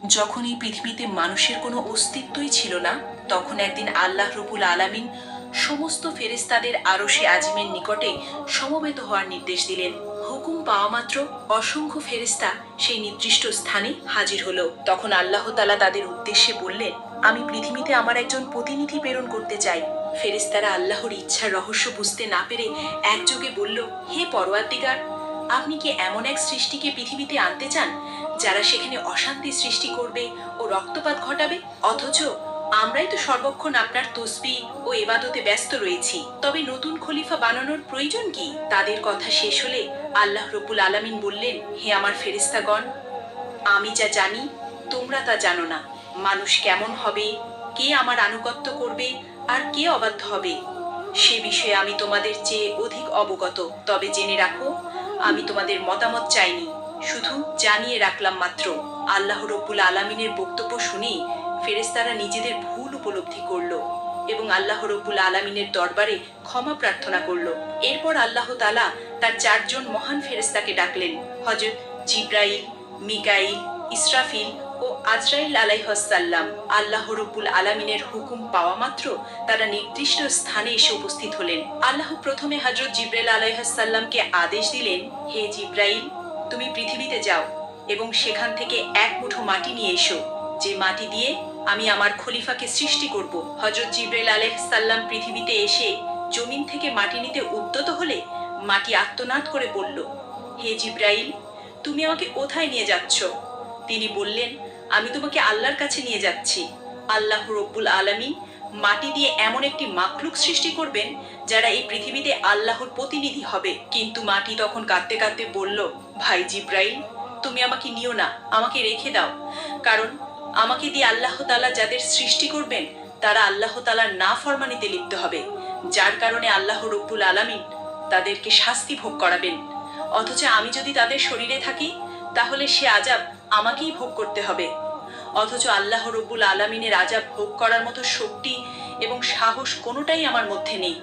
যখন এই পৃথিবীতে মানুষের কোনো অস্তিত্বই ছিল না, তখন একদিন আল্লাহ রব্বুল আলামিন সমস্ত ফেরেশতাদের আরশে আজিমের নিকটে সমবেত হওয়ার নির্দেশ দিলেন। হুকুম পাওয়া মাত্র অসংখ্য ফেরেশতা সেই নির্দিষ্ট স্থানে হাজির হলো। তখন আল্লাহ তাআলা তাদের উদ্দেশ্যে বললেন, আমি পৃথিবীতে আমার একজন প্রতিনিধি প্রেরণ করতে চাই। ফেরেশতারা আল্লাহর ইচ্ছার রহস্য বুঝতে না পেরে একযোগে বলল, হে পরওয়ারদিগার, আপনি কি এমন এক সৃষ্টিকে পৃথিবীতে আনতে চান যারা সেখানে অশান্তি সৃষ্টি করবে ও রক্তপাত ঘটাবে? অথচ আমরাই তো সর্বক্ষণ আপনার তসবিহ ও ইবাদতে ব্যস্ত রয়েছি। তবে নতুন খলিফা বানানোর প্রয়োজন কি? তাদের কথা শেষ হলে আল্লাহ রব্বুল আলামিন বললেন, হে আমার ফেরেশতাগণ, আমি যা জানি তোমরা তা জানো না। মানুষ কেমন হবে, কে আমার আনুগত্য করবে আর কে অবাধ্য হবে, সে বিষয়ে আমি তোমাদের চেয়ে অধিক অবগত। তবে জেনে রাখো, আমি তোমাদের মতামত চাইনি, শুধু জানিয়ে রাখলাম মাত্র। আল্লাহ রব্বুল আলামিনের বক্তব্য শুনে ফেরেশতারা নিজেদের ভুল উপলব্ধি করলো এবং আল্লাহ রব্বুল আলামিনের দরবারে ক্ষমা প্রার্থনা করলো। এরপর আল্লাহ তাআলা তার 4 জন মহান ফেরেশতাকে ডাকলেন, হযরত জিবরাইল, মিকাইল, ইসরাফিল ও আজরাইল আলাইহিসসালাম। আল্লাহ রব্বুল আলামিনের হুকুম পাওয়া মাত্র তারা নির্দিষ্ট স্থানে এসে উপস্থিত হলেন। আল্লাহ প্রথমে হযরত জিবরাইল আলাইহিসসালামকে আদেশ দিলেন, হে জিবরাইল, তুমি পৃথিবীতে যাও এবং সেখান থেকে এক মুঠো মাটি নিয়ে এসো, যে মাটি দিয়ে আমি আমার খলিফাকে সৃষ্টি করব। হযরত জিবরাইল আলাইহিসসালাম পৃথিবীতে এসে জমিন থেকে মাটি নিতে উদ্যত হলে মাটি আর্তনাদ করে বলল, হে জিবরাইল, তুমি আমাকে কোথায় নিয়ে যাচ্ছ? তিনি বললেন, আমি তোমাকে আল্লাহর কাছে নিয়ে যাচ্ছি। আল্লাহ রব্বুল আলামিন মাটি দিয়ে এমন একটি মাখলুক সৃষ্টি করবেন যারা এই পৃথিবীতে আল্লাহর প্রতিনিধি হবে। কিন্তু মাটি তখন কাঁদতে কাঁদতে বলল, ভাই জিবরাইল, তুমি আমাকে নিও না, আমাকে রেখে দাও। কারণ আমাকে দিয়ে আল্লাহ তাআলা যাদের সৃষ্টি করবেন তারা আল্লাহ তাআলার নাফরমানিতে লিপ্ত হবে, যার কারণে আল্লাহ রব্বুল আলামিন তাদেরকে শাস্তি ভোগ করাবেন। অথচ আমি যদি তাদের শরীরে থাকি তাহলে সে আযাব আমাকেই ভোগ করতে হবে। অথচ আল্লাহ রব্বুল আলামিনের আযাব ভোগ করার মতো শক্তি এবং সাহস কোনোটাই আমার মধ্যে নেই।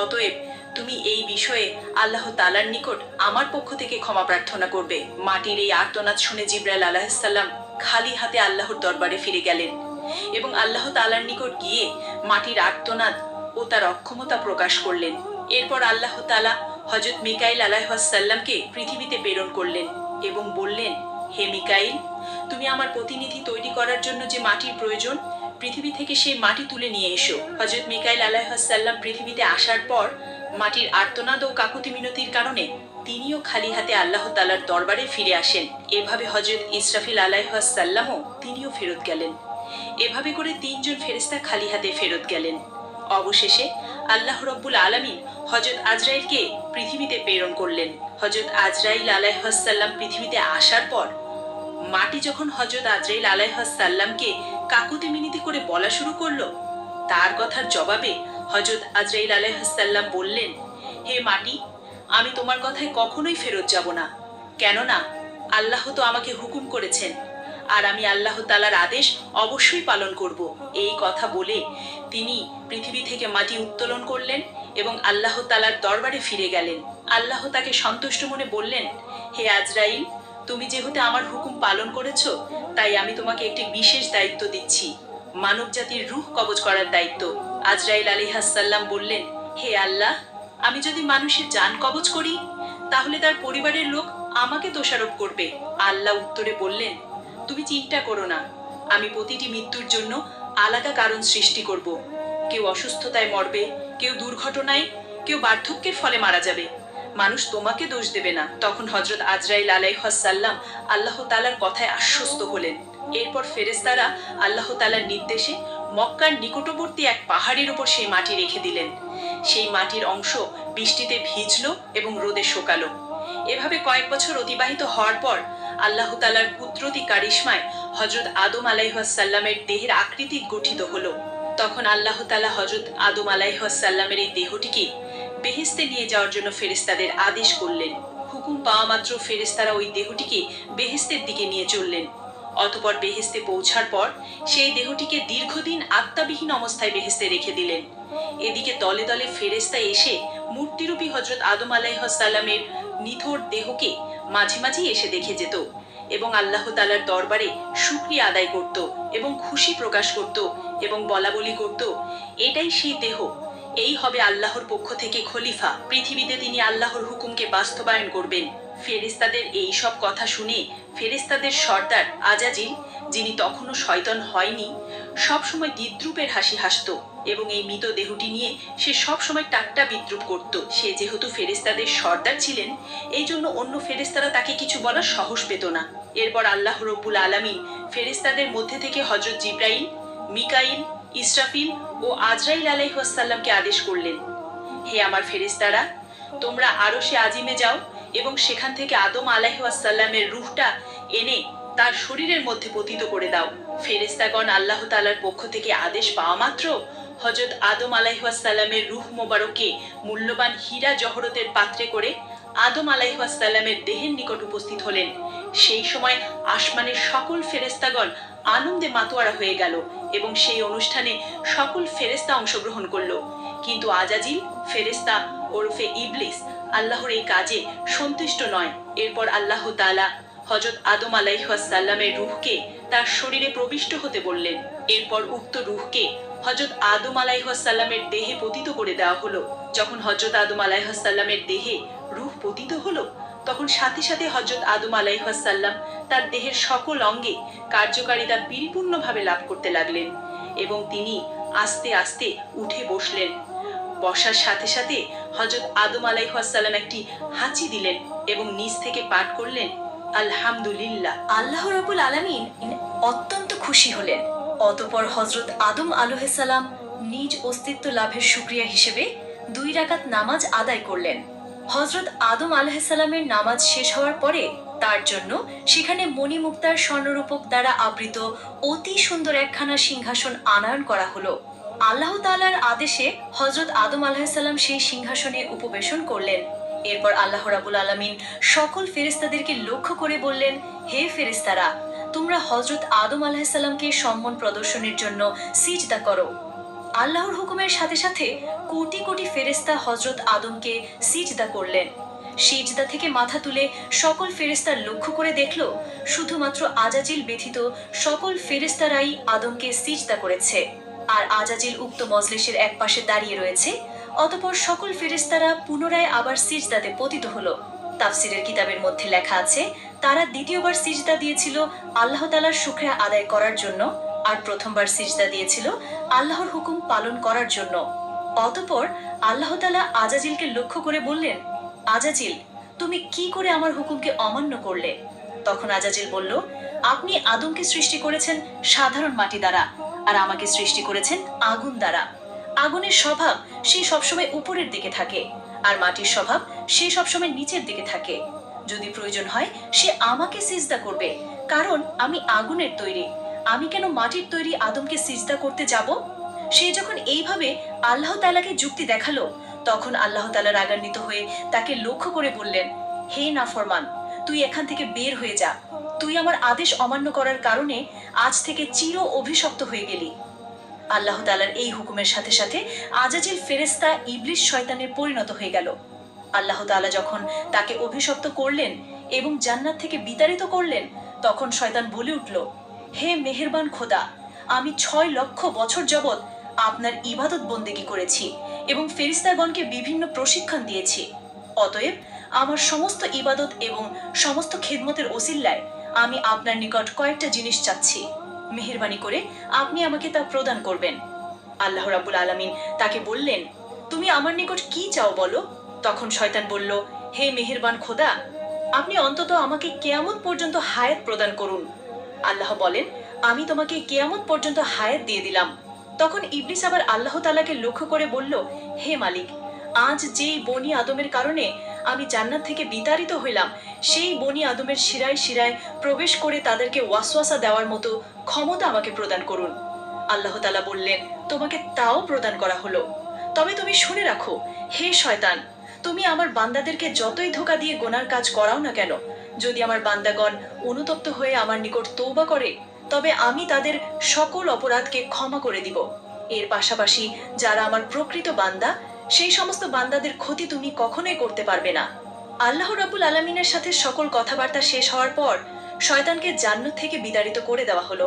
অতএব তুমি এই বিষয়ে আল্লাহ তাআলার নিকট আমার পক্ষ থেকে ক্ষমা প্রার্থনা করবে। মাটির এই আর্তনাদ শুনে জিবরাইল আলাইহিসসালাম খালি হাতে আল্লাহর দরবারে ফিরে গেলেন এবং আল্লাহ তাআলার নিকট গিয়ে মাটির আর্তনাদ ও তার অক্ষমতা প্রকাশ করলেন। এরপর আল্লাহ তাআলা হযরত মিকাইল আলাইহিসসালামকে পৃথিবীতে প্রেরণ করলেন এবং বললেন, হে মিকাইল, তুমি আমার প্রতিনিধি তৈরি করার জন্য যে মাটির প্রয়োজন, পৃথিবী থেকে সেই মাটি তুলে নিয়ে এসো। হযরত মিকাইল আলাইহিসসালাম পৃথিবীতে আসার পর মাটির আর্তনাদ ও কাকুতি মিনতির কারণে তিনিও খালি হাতে আল্লাহ তাআলার দরবারে ফিরে আসেন। এভাবে হযরত ইসরাফিল আলাইহিসসালামও তিনিও ফেরত গেলেন। এভাবে করে 3 জন ফেরেশতা খালি হাতে ফেরত গেলেন। অবশেষে আল্লাহ রব্বুল আলামিন হযরত আজরাইলকে পৃথিবীতে প্রেরণ করলেন। হযরত আজরাইল আলাইহিসসালাম পৃথিবীতে আসার পর মাটি যখন হযরত আজরাইল আলাইহিসসালামকে কাকুতি মিনতি করে বলা শুরু করলো, তার কথার জবাবে হযরত আজরাইল আলাইহিসসালাম বললেন, হে মাটি, আমি তোমার কথায় কখনোই ফেরত যাব না। কেননা আল্লাহ তো আমাকে হুকুম করেছেন, আর আমি আল্লাহ তাআলার আদেশ অবশ্যই পালন করব। এই কথা বলে তিনি পৃথিবী থেকে মাটি উত্তোলন করলেন এবং আল্লাহ তাআলার দরবারে ফিরে গেলেন। আল্লাহ তাকে সন্তুষ্ট মনে বললেন, হে আজরাইল, তুমি যেহেতু আমার হুকুম পালন করেছো, তাই আমি তোমাকে একটি বিশেষ দায়িত্ব দিচ্ছি, মানব জাতির রূহ কবজ করার দায়িত্ব। আজরাইল আলাইহিসসালাম বললেন, হে আল্লাহ, আমি যদি মানুষের জান কবজ করি তাহলে তার পরিবারের লোক আমাকে দোষারোপ করবে। আল্লাহ উত্তরে বললেন, তুমি চিন্তা করো না, আমি প্রতিটি মৃত্যুর জন্য আলাদা কারণ সৃষ্টি করব। কেউ অসুস্থতায় মরবে, কেউ দুর্ঘটনায়, কেউ বার্ধক্যের ফলে মারা যাবে। মানুষ তোমাকে দোষ দেবে না। তখন হযরত আজরাইল আলাইহিসসালাম আল্লাহ তাআলার কথায় আশ্বস্ত হলেন। এরপর ফেরেশতারা আল্লাহ তাআলার নির্দেশে মক্কার নিকটবর্তী এক পাহাড়ের উপর সেই মাটি রেখে দিলেন। সেই মাটির অংশ বৃষ্টিতে ভিজলো এবং রোদে শুকালো। এভাবে কয়েক বছর অতিবাহিত হওয়ার পর আল্লাহ তাআলার কুদরতি কারিশমায় হযরত আদম আলাইহিসসালামের দেহের আকৃতি গঠিত হলো। তখন আল্লাহ তাআলা হযরত আদম আলাইহিসসালামের এই দেহটিকে বেহেশতে নিয়ে যাওয়ার জন্য ফেরেশতাদের আদেশ করলেন। হুকুম পাওয়া মাত্র ফেরেশতারা ওই দেহটিকে বেহেশতের দিকে নিয়ে চললেন। অতঃপর বেহেশতে পৌঁছার পর সেই দেহটিকে দীর্ঘদিন আত্মাবিহীন অবস্থায় বেহেশতে রেখে দিলেন। এদিকে দলে দলে ফেরেশতা এসে মূর্তিরূপী হযরত আদম আলাইহিসসালামের নিথর দেহকে মাঝে মাঝে এসে দেখে যেত। এবং আল্লাহ তাআলার দরবারে শুকরিয়া আদায় করত এবং খুশি প্রকাশ করত এবং বলাবলি করত, এটাই সেই দেহ, এই হবে আল্লাহর পক্ষ থেকে খলিফা, পৃথিবীতে তিনি আল্লাহর হুকুমকে বাস্তবায়ন করবেন। ফেরেশতাদের এই সব কথা শুনে ফেরেশতাদের সর্দার আজাজিল, যিনি তখনও শয়তান হয়নি, সবসময় দ্বিদ্রুপের হাসি হাসত এবং এই মৃত দেহটি নিয়ে সে সবসময় টাট্টা বিদ্রুপ করত। সে যেহেতু ফেরেশতাদের সর্দার ছিলেন, এই জন্য অন্য ফেরেশতারা তাকে কিছু বলার সাহস পেত না। এরপর আল্লাহ রব্বুল আলামিন ফেরেশতাদের মধ্যে থেকে হযরত জিবরাইল, মিকাইল, ইসরাফিল ও আজরাইল আলাইহিস সালামকে আদেশ করলেন, হে আমার ফেরেশতারা, তোমরা আরশে আজিমে যাও এবং সেখান থেকে আদম আলাইহিস সালামের রূহটা এনে তার শরীরের মধ্যে পতিত করে দাও। ফেরেশতাগণ আল্লাহ তাআলার পক্ষ থেকে আদেশ পাওয়া মাত্র হযরত আদম আলাইহিস সালামের রূহ মোবারককে মূল্যবান হীরা জহরতের পাত্রে করে আদম আলাইহিস সালামের দেহের নিকট উপস্থিত হলেন। সেই সময় আসমানের সকল ফেরেশতাগণ আনন্দে মাতোয়ারা হয়ে গেল এবং সেই অনুষ্ঠানে সকল ফেরেশতা অংশগ্রহণ করল। কিন্তু আজাজিল ফেরেশতা ওরফে ইবলিস আল্লাহর এই কাজে সন্তুষ্ট নয়। এরপর আল্লাহ তাআলা হযরত আদম আলাইহিস সালামের রূহকে তার শরীরে প্রবিষ্ট হতে বললেন। এরপর উক্ত রূহকে হযরত আদম আলাইহিস সালামের দেহে পতিত করে দেওয়া হলো। যখন হযরত আদম আলাইহিস সালামের দেহে রূহ পতিত হলো, তখন সাথে সাথে হযরত আদম আলাইহিস সালাম তার দেহের সকল অঙ্গে কার্যকারিতা পরিপূর্ণভাবে লাভ করতে লাগলেন এবং তিনি আস্তে আস্তে উঠে বসলেন। বসার সাথে সাথে হযরত আদম আলাইহিস সালাম একটি হাঁচি দিলেন এবং নিজ থেকে পাঠ করলেন, আলহামদুলিল্লাহ। আল্লাহ রাব্বুল আলামিন অত্যন্ত খুশি হলেন। অতঃপর হযরত আদম আলাইহিস সালাম নিজ অস্তিত্ব লাভের শুকরিয়া হিসেবে 2 রাকাত নামাজ আদায় করলেন। হযরত আদম আলাইহিস সালামের নামাজ শেষ হওয়ার পরে তার জন্য সেখানে মণিমুক্তার স্বর্ণরূপক দ্বারা আবৃত অতি সুন্দর একখানা সিংহাসন আনয়ন করা হলো। আল্লাহ তাআলার আদেশে হযরত আদম আলাইহিস সালাম সেই সিংহাসনে উপবেশন করলেন। এরপর আল্লাহ রাব্বুল আলামিন সকল ফেরেশতাদেরকে লক্ষ্য করে বললেন, হে ফেরেশতারা, তোমরা হযরত আদম আলাইহিস সালামকে সম্মান প্রদর্শনের জন্য সিজদা করো। আল্লাহর হুকুমের সাথে সাথে কোটি কোটি ফেরেশতা হযরত আদমকে সিজদা করলেন। সিজদা থেকে মাথা তুলে সকল ফেরেশতা লক্ষ্য করে দেখল, শুধুমাত্র আজাজিল ব্যতীত সকল ফেরেশতারাই আদমকে সিজদা করেছে। আর আজাজিল উক্ত মজলিসের এক পাশে দাঁড়িয়ে রয়েছে। অতঃপর সকল ফেরেশতারা পুনরায় আবার সিজদাতে পতিত হলো। তাফসিরের কিতাবের মধ্যে লেখা আছে, তারা দ্বিতীয়বার সিজদা দিয়েছিল আল্লাহ তাআলার শুকরিয়া আদায় করার জন্য, আর প্রথমবার সিজদা দিয়েছিল আল্লাহর হুকুম পালন করার জন্য। অতঃপর আল্লাহ তাআলা আজাজিলকে লক্ষ্য করে বললেন, আজাজিল, তুমি কি করে আমার হুকুমকে অমান্য করলে? তখন আজাজিল বলল, আপনি আদমকে সৃষ্টি করেছেন সাধারণ মাটি দ্বারা, আর আমাকে সৃষ্টি করেছেন আগুন দ্বারা। আগুনের স্বভাব সে সবসময় উপরের দিকে থাকে, আর মাটির স্বভাব সে সবসময় নিচের দিকে থাকে। যদি প্রয়োজন হয় সে আমাকে সিজদা করবে, কারণ আমি আগুনের তৈরি। আমি কেন মাটির তৈরি আদমকে সিজদা করতে যাব? সে যখন এইভাবে আল্লাহ তাআলাকে যুক্তি দেখালো, তখন আল্লাহ তাআলা রাগান্বিত হয়ে তাকে লক্ষ্য করে বললেন, হে নাফরমান, তুই এখান থেকে বের হয়ে যা। তুই আমার আদেশ অমান্য করার কারণে আজ থেকে চির অভিশপ্ত হয়ে গেলি। আল্লাহ তাআলার এই হুকুমের সাথে সাথে আজাজিল ফেরেশতা ইবলিস শয়তানের পরিণত হয়ে গেল। আল্লাহ তাআলা যখন তাকে অভিশপ্ত করলেন এবং জান্নাত থেকে বিতাড়িত করলেন, তখন শয়তান বলে উঠল, হে মেহেরবান খোদা, আমি 6 লক্ষ বছর যাবৎ আপনার ইবাদত বন্দেগী করেছি এবং ফেরেশতাগণকে বিভিন্ন প্রশিক্ষণ দিয়েছি। অতএব আমার সমস্ত ইবাদত এবং সমস্ত খেদমতের ওসিল্লায় আমি আপনার নিকট কয়েকটা জিনিস চাচ্ছি। মেহেরবানি করে আপনি আমাকে তা প্রদান করবেন। আল্লাহ রাব্বুল আলামিন তাকে বললেন, তুমি আমার নিকট কি চাও বলো? তখন শয়তান বলল, হে মেহেরবান খোদা, আপনি অন্তত আমাকে কিয়ামত পর্যন্ত হায়াত প্রদান করুন। আল্লাহ বলেন, আমি তোমাকে কিয়ামত পর্যন্ত হায়াত দিয়ে দিলাম। তখন ইবলিস আবার আল্লাহ তাআলাকে লক্ষ্য করে বলল, হে মালিক, আজ যেই বনি আদমের কারণে আমি জান্নাত থেকে বিতাড়িত হইলাম, সেই বনি আদমের শিরায় শিরায় প্রবেশ করে তাদেরকে ওয়াসওয়াসা দেওয়ার মতো ক্ষমতা আমাকে প্রদান করুন। আল্লাহ তাআলা বললেন, তোমাকে তাও প্রদান করা হলো। তবে তুমি শুনে রাখো, হে শয়তান, তুমি আমার বান্দাদেরকে যতই ধোঁকা দিয়ে গোনার কাজ করাও না কেন, যদি আমার বান্দাগণ অনুতপ্ত হয়ে আমার নিকট তওবা করে, তবে আমি তাদের সকল অপরাধকে ক্ষমা করে দিব। এর পাশাপাশি যারা আমার প্রকৃত বান্দা, সেই সমস্ত বান্দাদের ক্ষতি তুমি কখনোই করতে পারবে না। আল্লাহ রাব্বুল আলামিনের সাথে সকল কথাবার্তা শেষ হওয়ার পর শয়তানকে জান্নাত থেকে বিতাড়িত করে দেওয়া হলো।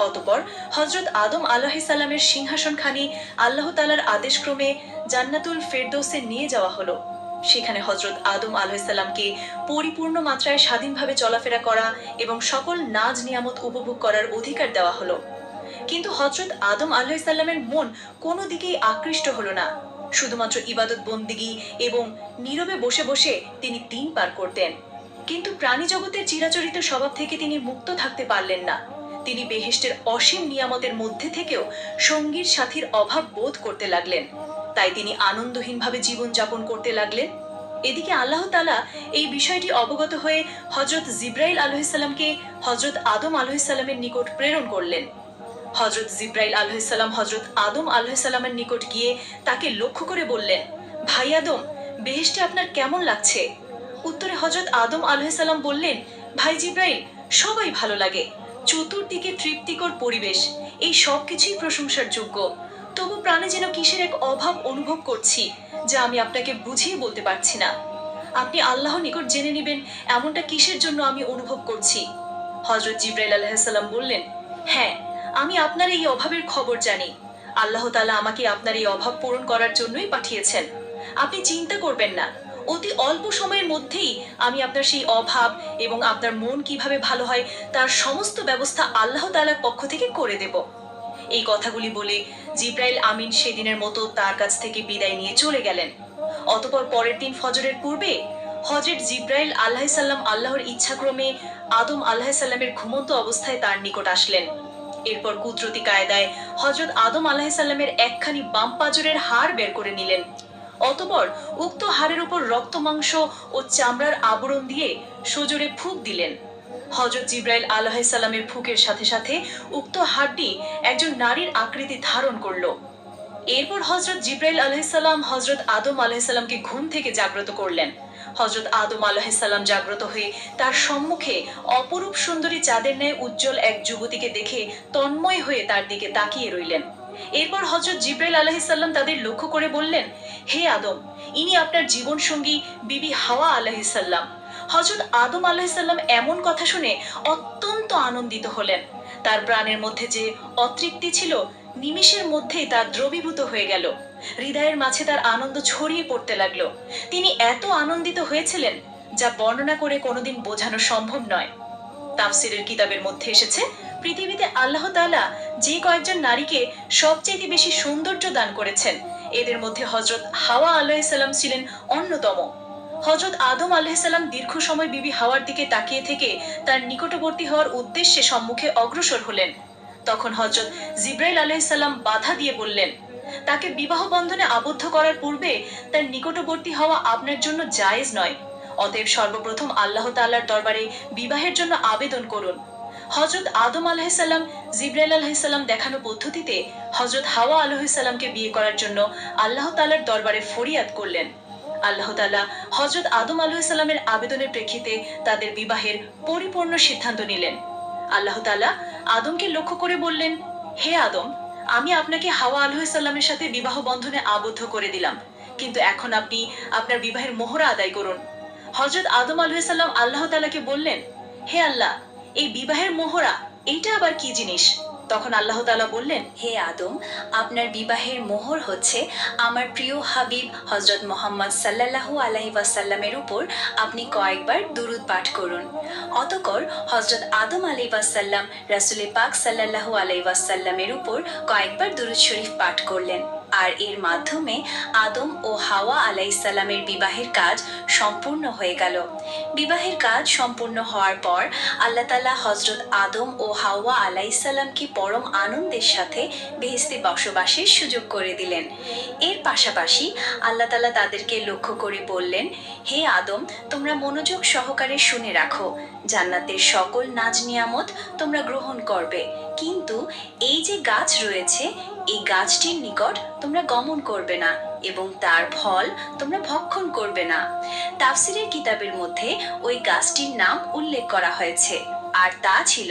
অতঃপর হযরত আদম আলাইহিস সালামের সিংহাসনখানি আল্লাহ তাআলার আদেশক্রমে জান্নাতুল ফেরদৌসে নিয়ে যাওয়া হলো। সেখানে হযরত আদম আলাইহিস সালামকে পরিপূর্ণ মাত্রায় স্বাধীনভাবে চলাফেরা করা এবং সকল নাজ নিয়ামত উপভোগ করার অধিকার দেওয়া হলো। কিন্তু হযরত আদম আলাইহিস সালামের মন কোনো দিকেই আকৃষ্ট হলো না। শুধুমাত্র ইবাদত বন্দিগি এবং নীরবে বসে বসে তিনি দিন পার করতেন। কিন্তু প্রাণী জগতের চিরাচরিত স্বভাব থেকে তিনি মুক্ত থাকতে পারলেন না। তিনি বেহেশতের অসীম নিয়ামতের মধ্যে থেকেও সঙ্গীর সাথীর অভাব বোধ করতে লাগলেন। তাই তিনি আনন্দহীনভাবে জীবন যাপন করতে লাগলেন। এদিকে আল্লাহ তাআলা এই বিষয়টি অবগত হয়ে হযরত জিবরাইল আলাইহিস সালামকে হযরত আদম আলাইহিস সালামের নিকট প্রেরণ করলেন। হযরত জিবরাইল আলাইহিস সালাম হযরত আদম আলাইহিস সালামের নিকট গিয়ে তাকে লক্ষ্য করে বললেন, ভাই আদম, বেহেশতে আপনার কেমন লাগছে? উত্তরে হযরত আদম আলাইহিস সালাম বললেন, ভাই জিবরাইল, সবাই ভালো লাগে। চতুর্দিকে তৃপ্তিকর পরিবেশ, এই সব কিছুই প্রশংসার যোগ্য। তবু প্রাণে যেন কিসের এক অভাব অনুভব করছি, যা আমি আপনাকে বুঝিয়ে বলতে পারছি না। আপনি আল্লাহর নিকট জেনে নেবেন এমনটা কিসের জন্য আমি অনুভব করছি। হযরত জিবরাইল আলাইহিস সালাম বললেন, হ্যাঁ, আমি আপনার এই অভাবের খবর জানি। আল্লাহ তাআলা আমাকে আপনার এই অভাব পূরণ করার জন্যই পাঠিয়েছেন। আপনি চিন্তা করবেন না, অতি অল্প সময়ের মধ্যেই আমি আপনার সেই অভাব এবং আপনার মন কিভাবে ভালো হয় তার সমস্ত ব্যবস্থা আল্লাহ তাআলার পক্ষ থেকে করে দেব। এই কথাগুলি বলে জিবরাইল আমিন সেদিনের মতো তার কাছ থেকে বিদায় নিয়ে চলে গেলেন। অতঃপর পরের দিন ফজরের পূর্বে হযরত জিবরাইল আলাইহিস সালাম আল্লাহর ইচ্ছাক্রমে আদম আলাইহিস সালামের ঘুমন্ত অবস্থায় তার নিকট আসলেন। এরপর কুদরতি কায়দায় হযরত আদম আলাইহিস সালামের একখানি বাম পাঁজরের হাড় বের করে নিলেন। অতঃপর উক্ত হাড়ের উপর রক্ত, মাংস ও চামড়ার আবরণ দিয়ে সজোরে ফুঁক দিলেন। হযরত জিবরাইল আলাইহিস সালামের ফুঁকের সাথে সাথে উক্ত হাড়টি একজন নারীর আকৃতি ধারণ করলো। এরপর হযরত জিবরাইল আলাইহিস সালাম হযরত আদম আলাইহিস সালামকে ঘুম থেকে জাগ্রত করলেন। হযরত আদম আলাইহিস সালাম জাগ্রত হয়ে তার সম্মুখে অপরূপ সুন্দরী চাঁদের ন্যায় উজ্জ্বল এক যুবতীকে দেখে তন্ময় হয়ে তার দিকে তাকিয়ে রইলেন। এরপর হযরত জিবরাইল আলাইহিস সালাম তাদের লক্ষ্য করে বললেন, হে আদম, ইনি আপনার জীবন সঙ্গী বিবি হাওয়া আলাইহিস সালাম। হযরত আদম আলাইহিস সালাম এমন কথা শুনে অত্যন্ত আনন্দিত হলেন। তার প্রাণের মধ্যে যে অতৃপ্তি ছিল নিমিষের মধ্যেই তা দ্রবীভূত হয়ে গেল। হৃদয়ের মাঝে তার আনন্দ ছড়িয়ে পড়তে লাগলো। তিনি এত আনন্দিত হয়েছিলেন যা বর্ণনা করে কোনোদিন বোঝানো সম্ভব নয়। তাফসীরের কিতাবের মধ্যে এসেছে, পৃথিবীতে আল্লাহ তাআলা যে কয়েকজন নারীকে সবচেয়ে বেশি সৌন্দর্য দান করেছেন, এদের মধ্যে হযরত হাওয়া আলাইহিস সালাম ছিলেন অন্যতম। হযরত আদম আলাইহিস সালাম দীর্ঘ সময় বিবি হাওয়ার দিকে তাকিয়ে থেকে তার নিকটবর্তী হওয়ার উদ্দেশ্যে সম্মুখে অগ্রসর হলেন। তখন হযরত জিবরাইল আলাইহিস সালাম বাধা দিয়ে বললেন, তাকে বিবাহ বন্ধনে আবদ্ধ করার পূর্বে তার নিকটবর্তী হওয়া আপনার জন্য জায়েজ নয়। অতএব সর্বপ্রথম আল্লাহ তাআলার দরবারে বিবাহের জন্য আবেদন করুন। হযরত আদম আলাইহিস সালাম জিবরাইল আলাইহিস সালাম দেখানো পদ্ধতিতে হযরত হাওয়া আলাইহিস সালামকে বিয়ে করার জন্য আল্লাহ তাআলার দরবারে ফরিয়াদ করলেন। আল্লাহ তাআলা হযরত আদম আলাইহিস সালামের আবেদনের প্রেক্ষিতে তাদের বিবাহের পরিপূর্ণ সিদ্ধান্ত নিলেন। আল্লাহ তাআলা আদমকে লক্ষ্য করে বললেন, হে আদম, আমি আপনাকে হাওয়া আলাইহিস সালামের সাথে বিবাহ বন্ধনে আবদ্ধ করে দিলাম, কিন্তু এখন আপনি আপনার বিবাহের মোহরা আদায় করুন। হযরত আদম আলাইহিস সালাম আল্লাহ তাআলাকে বললেন, হে আল্লাহ, এই বিবাহের মোহরা এইটা আবার কি জিনিস? তখন আল্লাহ তাআলা বললেন, হে আদম, আপনার বিবাহের মোহর হচ্ছে আমার প্রিয় হাবিব হযরত মুহাম্মদ সাল্লাল্লাহু আলাইহি ওয়াসাল্লামের উপর আপনি কয়েকবার দুরূদ পাঠ করুন। অতঃপর হযরত আদম আলাইহিস সালাম রাসূল পাক সাল্লাল্লাহু আলাইহি ওয়াসাল্লামের উপর কয়েকবার দুরূদ শরীফ পাঠ করলেন। আর এর মাধ্যমে আদম ও হাওয়া আলাইহিস সালামের বিবাহের কাজ সম্পূর্ণ হয়ে গেল। বিবাহের কাজ সম্পূর্ণ হওয়ার পর আল্লাহ তাআলা হযরত আদম ও হাওয়া আলাইহিস সালামকে পরম আনন্দের সাথে বেহেশতে বসবাসের সুযোগ করে দিলেন। এর পাশাপাশি আল্লাহ তাআলা তাদেরকে লক্ষ্য করে বললেন, হে আদম, তোমরা মনোযোগ সহকারে শুনে রাখো, জান্নাতের সকল নাজ নিয়ামত তোমরা গ্রহণ করবে, কিন্তু এই যে গাছ রয়েছে এই গাছটির নিকট তোমরা গমন করবে না এবং তার ফল তোমরা ভক্ষণ করবে না। তাফসীরের কিতাবের মধ্যে ওই গাছটির নাম উল্লেখ করা হয়েছে, আর তা ছিল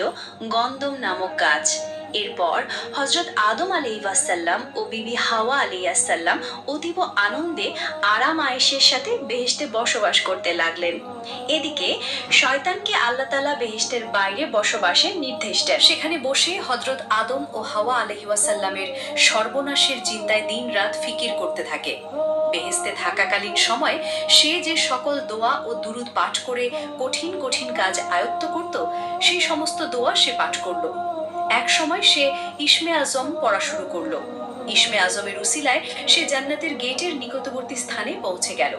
গন্ধম নামক গাছ। এরপর হজরত আদম আলাইহিসসালাম ও বিবি হাওয়া আলাইহিসসালাম অতীব আনন্দে আরাম আয়েশের সাথে বেহেশতে বসবাস করতে লাগলেন। এদিকে শয়তানকে আল্লাহ তাআলা বেহেশতের বাইরে বসবাসের নির্দেশ দেন। সেখানে বসে হজরত আদম ও হাওয়া আলাইহিসসালামের সর্বনাশের চিন্তায় দিনরাত ফিকির করতে থাকে। বেহেশতে থাকাকালীন সময় সে যে সকল দোয়া ও দুরুদ পাঠ করে কঠিন কঠিন কাজ আয়ত্ত করত, সেই সমস্ত দোয়া সে পাঠ করল। এক সময় সে ইসমে আজম পড়া শুরু করলো। ইসমে আজমের উসিলায় সে জান্নাতের গেটের নিকটবর্তী স্থানে পৌঁছে গেল।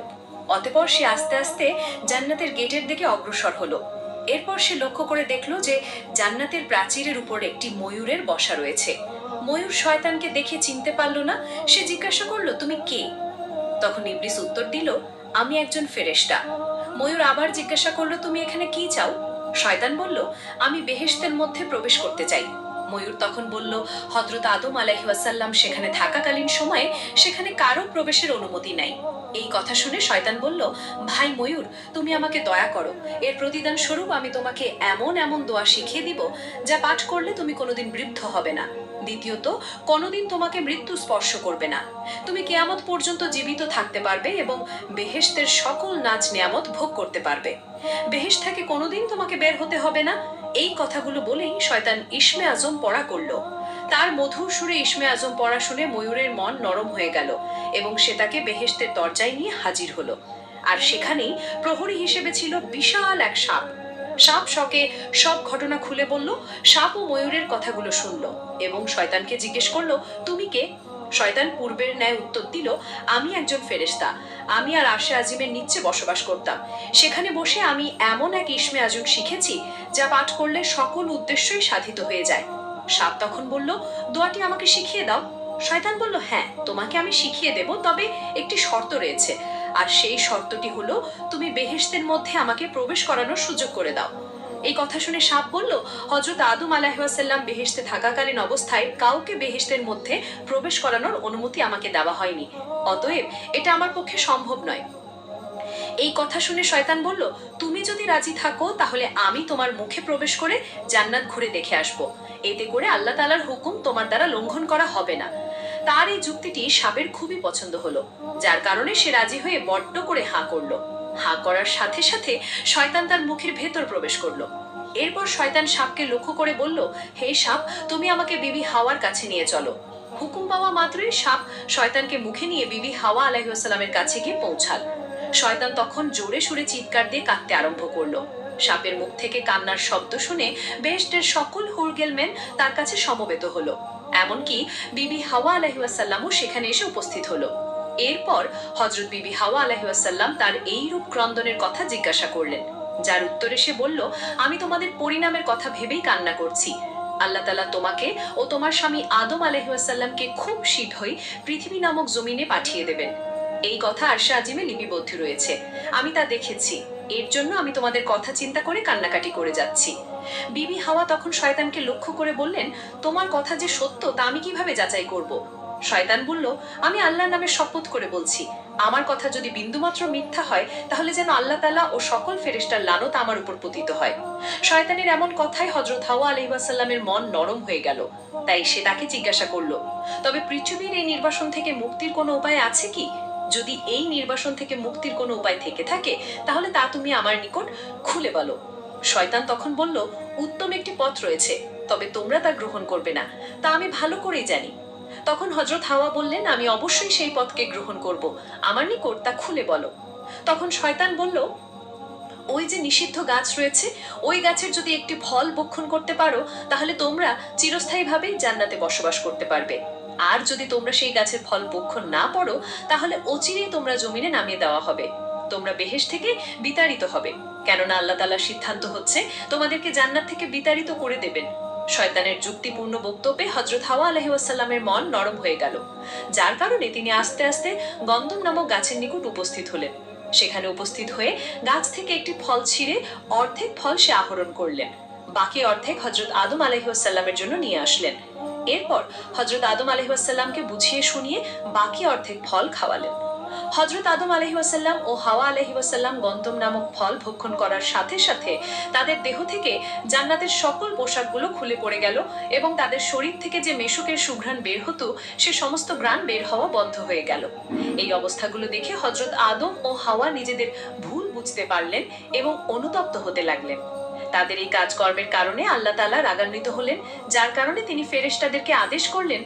অতঃপর সে আস্তে আস্তে জান্নাতের গেটের দিকে অগ্রসর হলো। এরপর সে লক্ষ্য করে দেখলো যে জান্নাতের প্রাচীরের উপর একটি ময়ূরের বসা রয়েছে। ময়ূর শয়তানকে দেখে চিনতে পারলো না। সে জিজ্ঞাসা করলো, তুমি কে? তখন ইবলিস উত্তর দিল, আমি একজন ফেরেশতা। ময়ূর আবার জিজ্ঞাসা করলো, তুমি এখানে কি চাও? শয়তান বলল, আমি বেহেশতের মধ্যে প্রবেশ করতে চাই। ময়ূর তখন বলল, হযরত আদম আলাইহিসসালাম সেখানে থাকাকালীন সময়ে সেখানে কারো প্রবেশের অনুমতি নাই। এই কথা শুনে শয়তান বলল, ভাই ময়ূর, তুমি আমাকে দয়া করো। এর প্রতিদান স্বরূপ আমি তোমাকে এমন এমন দোয়া শিখিয়ে দিব যা পাঠ করলে তুমি কোনোদিন বৃদ্ধ হবে না। দ্বিতীয়ত, কোনোদিন তোমাকে মৃত্যু স্পর্শ করবে না। তুমি কিয়ামত পর্যন্ত জীবিত থাকতে পারবে এবং বেহেশতের সকল নাজ নিয়ামত ভোগ করতে পারবে। বেহেশত থেকে কোনোদিন তোমাকে বের হতে হবে না। এই কথাগুলো বলেই শয়তান ইসমে আজম পড়া করলো। তার মধুর সুরে ইসমে আজম পড়া শুনে ময়ূরের মন নরম হয়ে গেল এবং সে তাকে বেহেশতের দরজায় নিয়ে হাজির হলো। আর সেখানেই প্রহরী হিসেবে ছিল বিশাল এক সাপ। সাপ শকে সব ঘটনা খুলে বলল। সাপ ও ময়ূরের কথাগুলো শুনলো এবং শয়তানকে জিজ্ঞেস করলো, তুমি কে? শয়তান পূর্বের ন্যায় উত্তর দিল, আমি একজন ফেরেশতা। আমি আর আরশে আজিমের নিচে বসবাস করতাম। সেখানে বসে আমি এমন এক ইসমে আজম শিখেছি যা পাঠ করলে সকল উদ্দেশ্যই সাধিত হয়ে যায়। সাপ তখন বলল, দোয়াটি আমাকে শিখিয়ে দাও। শয়তান বলল, হ্যাঁ, তোমাকে আমি শিখিয়ে দেব, তবে একটি শর্ত রয়েছে। আর সেই শর্তটি হলো, তুমি বেহেশতের মধ্যে আমাকে প্রবেশ করানোর সুযোগ করে দাও। এই কথা শুনে সাপ বলল, হযরত আদম আলাইহিসসালাম বেহেশতে থাকাকালীন অবস্থায় কাউকে বেহেশতের মধ্যে প্রবেশ করানোর অনুমতি আমাকে দেওয়া হয়নি। অতএব এটা আমার পক্ষে সম্ভব নয়। এই কথা শুনে শয়তান বলল, তুমি যদি রাজি থাকো তাহলে আমি তোমার মুখে প্রবেশ করে জান্নাত ঘুরে দেখে আসব। এতে করে আল্লাহ তাআলার হুকুম তোমার দ্বারা লঙ্ঘন করা হবে না। তার এই যুক্তিটি সাপের খুবই পছন্দ হলো, যার কারণে সে রাজি হয়ে বড্ড করে হাঁ করলো। হাঁ করার সাথে সাথে শয়তান তার মুখের ভেতর প্রবেশ করলো। এরপর শয়তান সাপকে লক্ষ্য করে বলল, হে সাপ, তুমি আমাকে বিবি হাওয়ার কাছে নিয়ে চলো। হুকুম পাওয়া মাত্রই সাপ শয়তানকে মুখে নিয়ে বিবি হাওয়া আলাইহিসসালামের কাছে গিয়ে পৌঁছাল। শয়তান তখন জোরে সুরে চিৎকার দিয়ে কাঁদতে আরম্ভ করলো। সাপের মুখ থেকে কান্নার শব্দ শুনে বেহেশতের সকল হুরগেলমেন তার কাছে সমবেত হলো। এমনকি বিবি হাওয়া আলাইহিসসালামও সেখানে এসে উপস্থিত হলো। এরপর হযরত বিবি হাওয়া আলাইহিসসালাম তার এই রূপ ক্রন্দনের কথা জিজ্ঞাসা করলেন, যার উত্তরে সে বলল, আমি তোমাদের পরিণামের কথা ভেবেই কান্না করছি। আল্লাহ তাআলা তোমাকে ও তোমার স্বামী আদম আলাইহিসসালামকে খুব শীঘ্রই পৃথিবী নামক জমিনে পাঠিয়ে দেবেন। এই কথা আরশে আজিমে লিপিবদ্ধ রয়েছে। আমি তা দেখেছি। এর জন্য আমি তোমাদের কথা চিন্তা করে কান্নাকাটি করে যাচ্ছি। বিবি হাওয়া তখন শয়তানকে লক্ষ্য করে বললেন, তোমার কথা যে সত্য তা আমি কিভাবে যাচাই করব? শয়তান বলল, আমি আল্লাহর নামে শপথ করে বলছি, আমার কথা যদি বিন্দুমাত্র মিথ্যা হয় তাহলে যেন আল্লাহ তাআলা ও সকল ফেরেশতার লানত আমার উপর পতিত হয়। শয়তানের এমন কথায় হযরত হাওয়া আলাইহিসসালামের মন নরম হয়ে গেল। তাই সে তাকে জিজ্ঞাসা করলো, তবে পৃথিবীর এই নির্বাসন থেকে মুক্তির কোনো উপায় আছে কি? যদি এই নির্বাসন থেকে মুক্তির কোনো উপায় থেকে থাকে তাহলে তা তুমি আমার নিকট খুলে বলো। শয়তান তখন বলল, উত্তম একটি পথ রয়েছে, তবে তোমরা তা গ্রহণ করবে না, তা আমি ভালো করেই জানি। তখন হযরত হাওয়া বললেন, আমি অবশ্যই সেই পথকে গ্রহণ করব, আমার নিকট তা খুলে বলো। তখন শয়তান বলল, ওই যে নিষিদ্ধ গাছ রয়েছে, ওই গাছের যদি একটি ফল ভক্ষণ করতে পারো তাহলে তোমরা চিরস্থায়ীভাবে জান্নাতে বসবাস করতে পারবে। আর যদি তোমরা সেই গাছের ফল ভক্ষণ না করো তাহলে অচিরেই তোমরা জমিনে নামিয়ে দেওয়া হবে। তোমরা বেহেশ থেকে বিতাড়িত হবে, কেননা আল্লাহ তাআলার সিদ্ধান্ত হচ্ছে তোমাদেরকে জান্নাত থেকে বিতাড়িত করে দেবেন। শয়তানের যুক্তিপূর্ণ বক্তব্যে হযরত হাওয়া আলাইহিসসালামের মন নরম হয়ে গেল, যার কারণে তিনি আস্তে আস্তে গন্ধম নামক গাছের নিকট উপস্থিত হলেন। সেখানে উপস্থিত হয়ে গাছ থেকে একটি ফল ছিঁড়ে অর্ধেক ফল সে আহরণ করলেন। বাকি অর্ধেক হযরত আদম আলাইহিসসালামের জন্য নিয়ে আসলেন। এরপর হযরত আদম আলাইহিসসালামকে বুঝিয়ে শুনিয়ে বাকি অর্ধেক ফল খাওয়ালেন। হযরত আদম আলাইহিস ও হাওয়া আলাইহিস গন্ধম নামক ফল ভক্ষণ করার সাথে সাথে তাদের দেহ থেকে জান্নাতের সকল পোশাকগুলো খুলে পড়ে গেল এবং তাদের শরীর থেকে যে মেশুকের সুঘ্রাণ বের হতো সে সমস্ত ঘ্রাণ বের হওয়া বন্ধ হয়ে গেল। এই অবস্থাগুলো দেখে হযরত আদম ও হাওয়া নিজেদের ভুল বুঝতে পারলেন এবং অনুতপ্ত হতে লাগলেন। তাদের এই কাজকর্মের কারণে আল্লাহ তাআলা রাগান্বিত হলেন, যার কারণে তিনি ফেরেশতাদেরকে আদেশ করলেন,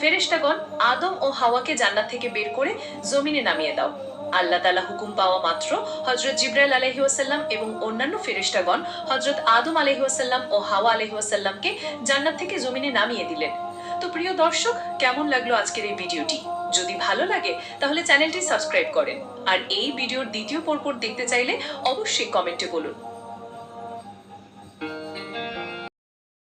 ফেরেশতাগণ, আদম ও হাওয়াকে জান্নাত থেকে বের করে জমিনে নামিয়ে দাও। আল্লাহ তাআলা হুকুম পাওয়া মাত্র হযরত জিবরাইল আলাইহিস এবং অন্যান্য ফেরেশতাগণ হযরত আদম আলাইহিস ও হাওয়া আলাইহিসকে জান্নাত থেকে জমিনে নামিয়ে দিলেন। তো প্রিয় দর্শক, কেমন লাগলো আজকের এই ভিডিওটি? যদি ভালো লাগে তাহলে চ্যানেলটি সাবস্ক্রাইব করেন, আর এই ভিডিওর দ্বিতীয় পর্ব দেখতে চাইলে অবশ্যই কমেন্টে বলুন।